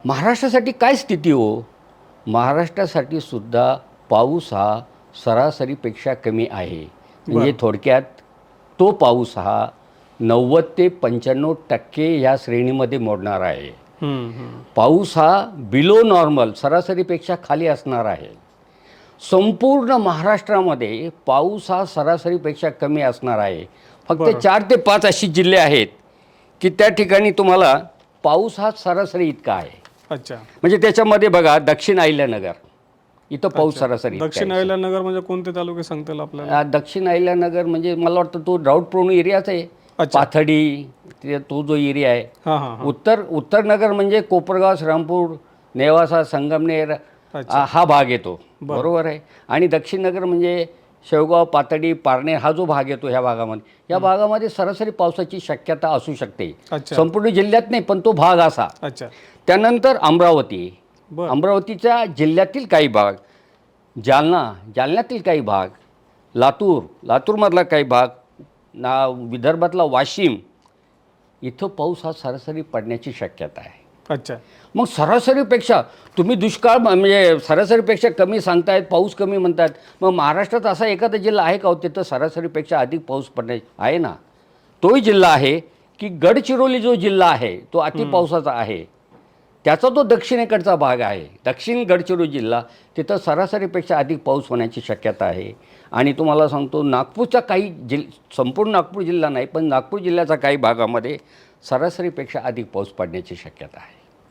महाराष्ट्रासाठी काय स्थिती हो? महाराष्ट्रासाठी सुद्धा पाऊस हा सरासरीपेक्षा कमी आहे. म्हणजे बरं. थोडक्यात तो पाऊस हा 90 ते 95% ह्या श्रेणीमध्ये मोडणार आहे. पाऊस हा बिलो नॉर्मल सरासरीपेक्षा खाली असणार आहे. संपूर्ण महाराष्ट्रामध्ये पाऊस हा सरासरीपेक्षा कमी असणार आहे. फक्त बरं. 4 ते 5 अशी जिल्हे आहेत की त्या ठिकाणी तुम्हाला पाऊस हा सरासरी इतका आहे. अच्छा. म्हणजे त्याच्यामध्ये बघा दक्षिण अहिल्यानगर इथं पाऊस अच्छा. सरासरी इतका दक्षिण आहे. अहिल्यानगर म्हणजे कोणते तालुके सांगता येईल आपल्याला? दक्षिण अहिल्यानगर म्हणजे मला वाटतं तो ड्राऊट प्रोन एरियाच आहे. अच्छा. पाथडी तो जो एरिया आहे. हां हां हां. उत्तर नगर म्हणजे कोपरगाव, श्रीरामपूर, नेवासा, संगमनेर अच्छा. हा भाग येतो. बरं. बरोबर आहे. आणि दक्षिण नगर म्हणजे शेवगाव, पाथडी, पारनेर हा जो भाग येतो ह्या भागामध्ये, या भागामध्ये सरासरी पावसाची शक्यता असू शकते. अच्छा. संपूर्ण जिल्ह्यात नाही, पण तो भाग असा. अच्छा. त्यानंतर अमरावती, बरं. अमरावतीच्या जिल्ह्यातील काही भाग, जालन्यातील काही भाग, लातूरमधला काही भाग, विदर्भातला वाशिम इथं पाऊस हा सरासरी पडण्याची शक्यता आहे. अच्छा. मग सरासरीपेक्षा तुम्ही दुष्काळ म्हणजे सरासरीपेक्षा कमी सांगतायत, पाऊस कमी म्हणतात. मग महाराष्ट्रात असा एखादा जिल्हा आहे का हो तिथं सरासरीपेक्षा अधिक पाऊस पडणे आहे ना? तोही जिल्हा आहे की गडचिरोली जो जिल्हा आहे तो अति पावसाचा आहे. त्याचा तो दक्षिणेकडचा भाग आहे. दक्षिण गडचिरोली जिल्हा तिथं सरासरीपेक्षा अधिक पाऊस होण्याची शक्यता आहे. आणि तुम्हाला सांगतो नागपूरच्या काही संपूर्ण नागपूर जिल्हा नाही, पण नागपूर जिल्ह्याच्या काही भागामध्ये सरासरीपेक्षा अधिक पाऊस पडण्याची शक्यता आहे.